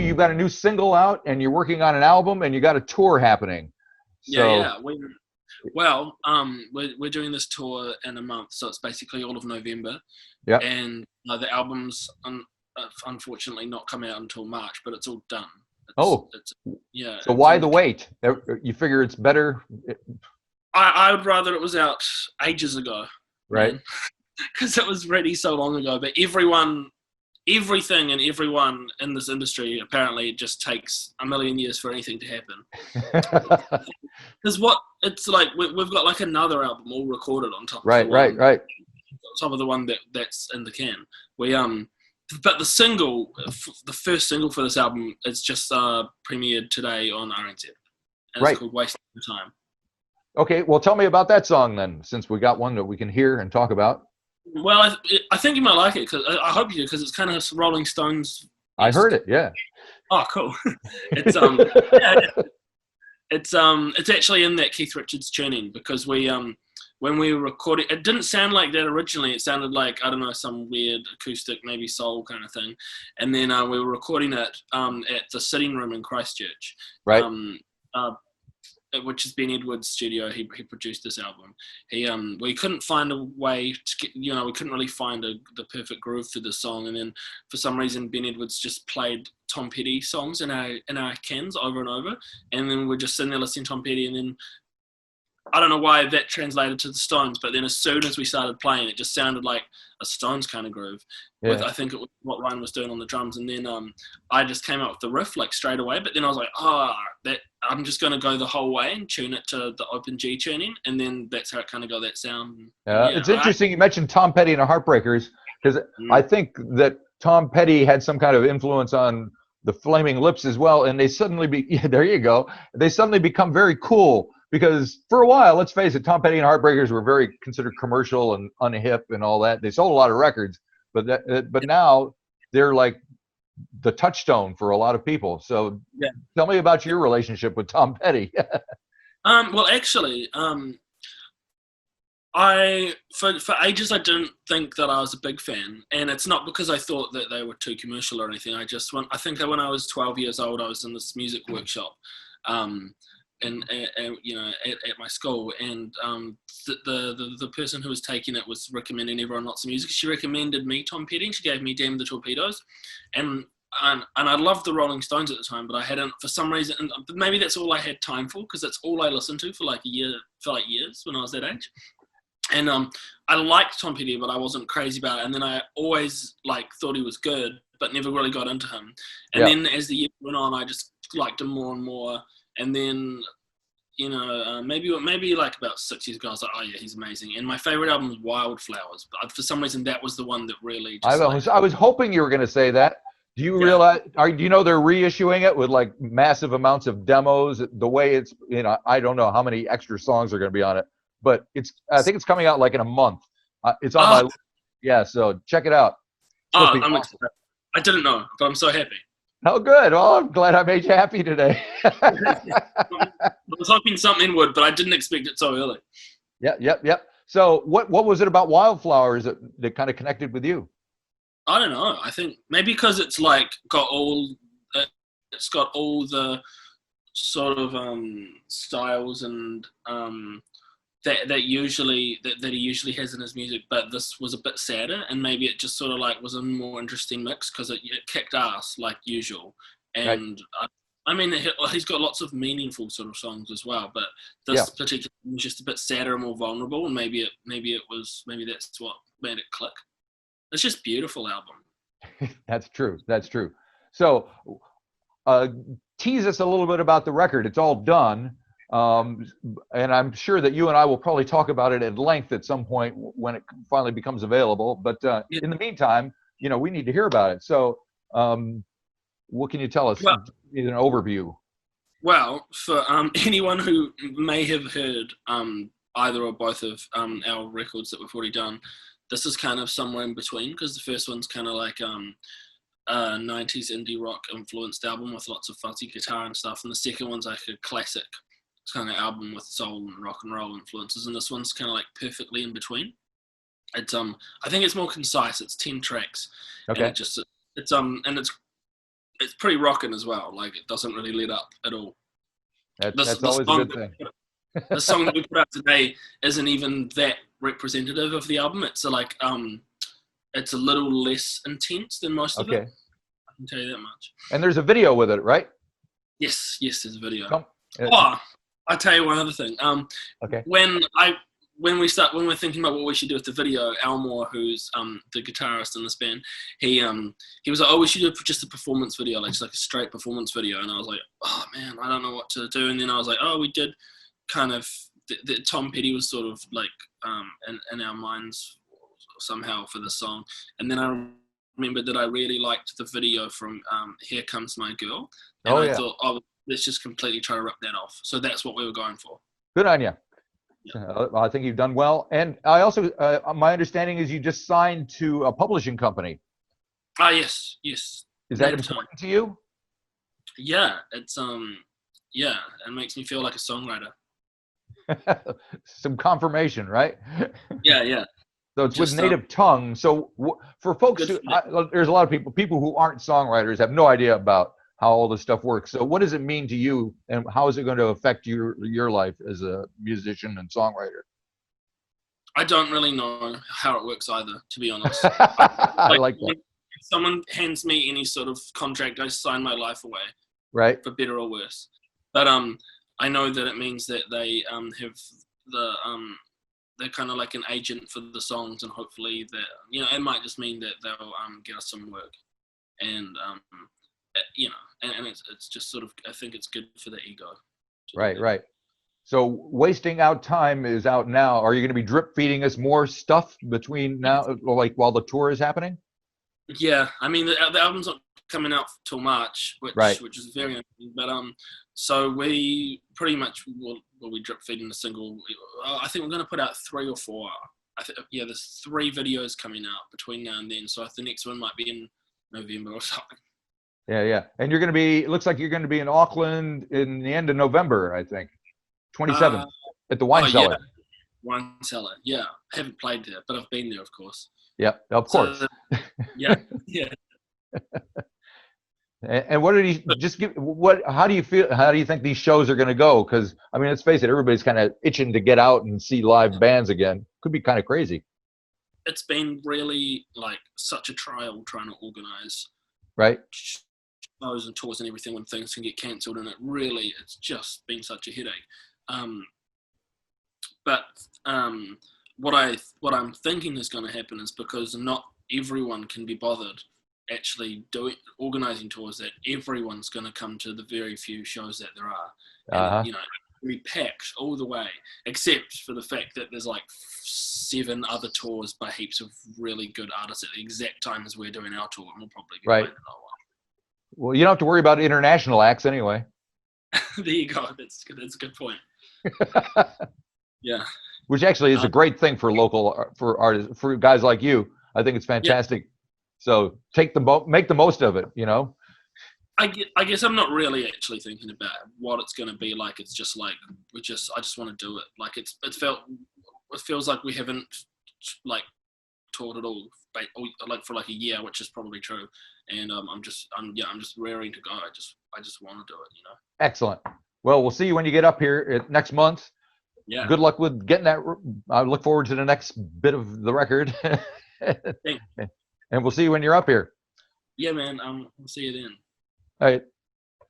you've got a new single out, and you're working on an album, and you got a tour happening. So, Yeah. We're doing this tour in a month, so it's basically all of November. yeah. And the album's unfortunately not coming out until March, but it's all done. So why the wait? You figure it's better? I would rather it was out ages ago. Right. Because it was ready so long ago. But everything and everyone in this industry, apparently it just takes a million years for anything to happen. Because it's like, we've got like another album all recorded on top of right. On top of the one that's in the can. But the first single for this album is just premiered today on RNZ. And it's called Wasting Your Time. Okay, well, tell me about that song then, since we got one that we can hear and talk about. Well, I think you might like it, because I hope you do, because it's kind of Rolling Stones. I heard it, yeah. Oh, cool. It's it's actually in that Keith Richards tuning, because when we were recording, it didn't sound like that originally. It sounded like, I don't know, some weird acoustic, maybe soul kind of thing. And then we were recording it at the Sitting Room in Christchurch. Right. Which is Ben Edwards' studio. He produced this album. We couldn't find a way to get, we couldn't really find the perfect groove for the song. And then for some reason, Ben Edwards just played Tom Petty songs in our cans over and over. And then we're just sitting there listening to Tom Petty. And then I don't know why that translated to the Stones, but then as soon as we started playing, it just sounded like a Stones kind of groove. Yeah. I think it was what Ryan was doing on the drums. And then I just came up with the riff like straight away. But then I was like, I'm just going to go the whole way and tune it to the open G tuning. And then that's how it kind of got that sound. It's interesting you mentioned Tom Petty and the Heartbreakers, because I think that Tom Petty had some kind of influence on the Flaming Lips as well. And they suddenly there you go. They suddenly become very cool. Because for a while, let's face it, Tom Petty and Heartbreakers were very considered commercial and unhip and all that. They sold a lot of records, but now they're like the touchstone for a lot of people. So tell me about your relationship with Tom Petty. Well, actually, for ages I didn't think that I was a big fan, and it's not because I thought that they were too commercial or anything. I think that when I was 12 years old, I was in this music workshop. And at my school, and the person who was taking it was recommending everyone lots of music. She recommended me Tom Petty, and she gave me Damn the Torpedoes, and I loved the Rolling Stones at the time, but I hadn't, for some reason, and maybe that's all I had time for, because that's all I listened to for years when I was that age. And I liked Tom Petty, but I wasn't crazy about it. And then I always thought he was good, but never really got into him. And then as the year went on, I just liked him more and more. And then, maybe about 6 years ago, I was like, oh yeah, he's amazing. And my favorite album was Wildflowers. But for some reason, that was the one that really I was hoping you were going to say that. Do you realize, do you know they're reissuing it with massive amounts of demos? The way it's, I don't know how many extra songs are going to be on it, but I think it's coming out in a month. It's on so check it out. I'm excited. I didn't know, but I'm so happy. Oh, good. Well, I'm glad I made you happy today. I was hoping something would, but I didn't expect it so early. Yep. So what was it about Wildflowers that kind of connected with you? I don't know. I think maybe because it's got all the sort of styles and that he usually has in his music, but this was a bit sadder, and maybe it just sort of was a more interesting mix, because it kicked ass like usual. And I mean, he's got lots of meaningful sort of songs as well, but this particular was just a bit sadder and more vulnerable, and maybe that's what made it click. It's just a beautiful album. That's true. So tease us a little bit about the record. It's all done. And I'm sure that you and I will probably talk about it at length at some point when it finally becomes available. But in the meantime, we need to hear about it. So what can you tell us in an overview? Well, for anyone who may have heard either or both of our records that we've already done, this is kind of somewhere in between, because the first one's kind of like a 90s indie rock influenced album with lots of fuzzy guitar and stuff, and the second one's like a classic kind of album with soul and rock and roll influences, and this one's kind of perfectly in between. It's I think it's more concise. It's 10 tracks. Okay. And it's it's pretty rocking as well. Like it doesn't really let up at all. That's always a good thing. The song that we put out today isn't even that representative of the album. It's it's a little less intense than most of it. I can tell you that much. And there's a video with it, right? Yes, there's a video. Oh, I'll tell you one other thing. When we're thinking about what we should do with the video, Elmore, who's the guitarist in this band, he was like, oh, we should do just a performance video, like just like a straight performance video. And I was like, oh man, I don't know what to do. And then I was like, oh, we did kind of Tom Petty was sort of like in our minds somehow for the song. And then I remembered that I really liked the video from Here Comes My Girl. And I thought, oh, let's just completely try to rip that off. So that's what we were going for. Good on you. Yeah. I think you've done well. And I also, my understanding is you just signed to a publishing company. Yes. Is that important to you? Yeah, it's it makes me feel like a songwriter. Some confirmation, right? Yeah. So it's just with native tongue. So for folks there's a lot of people who aren't songwriters have no idea about how all this stuff works. So what does it mean to you, and how is it going to affect your life as a musician and songwriter? I don't really know how it works either, to be honest. I like that. If someone hands me any sort of contract, I sign my life away. Right. For better or worse. But I know that it means that they have they're kind of like an agent for the songs, and hopefully that, it might just mean that they'll get us some work. And and it's just sort of, I think it's good for the ego. Right. So Wasting Out Time is out now. Are you going to be drip feeding us more stuff between now, like while the tour is happening? Yeah, I mean the album's not coming out till March, which is very interesting. But so we pretty much will be drip feeding a single. I think we're going to put out 3 or 4. There's 3 videos coming out between now and then. So the next one might be in November or something. Yeah. And you're going to be, it looks like you're going to be in Auckland in the end of November, I think. 27th at the Wine Cellar. Yeah. Wine Cellar, yeah. I haven't played there, but I've been there, of course. Yep, of course. Yeah. And what did he just give? How do you feel? How do you think these shows are going to go? Because I mean, let's face it, everybody's kind of itching to get out and see live bands again. Could be kind of crazy. It's been really like such a trial trying to organize shows and tours and everything when things can get cancelled, and it's just been such a headache. But what I'm thinking is going to happen is, because not everyone can be bothered actually organizing tours, that everyone's going to come to the very few shows that there are. And, we packed all the way, except for the fact that there's like 7 other tours by heaps of really good artists at the exact time as we're doing our tour, and we'll probably be playing another one. Well, you don't have to worry about international acts anyway. There you go. That's good. That's a good point. Yeah. Which actually is a great thing for for artists, for guys like you. I think it's fantastic. Yeah. So make the most of it, I guess I'm not really actually thinking about what it's going to be like. It's just like I just want to do it. Like it feels like we haven't like toured at all, like for like a year, which is probably true. And I'm just raring to go. I just want to do it, Excellent. Well, we'll see you when you get up here next month. Yeah. Good luck with getting that. I look forward to the next bit of the record. Thanks. And we'll see you when you're up here. Yeah, man. We'll see you then. All right.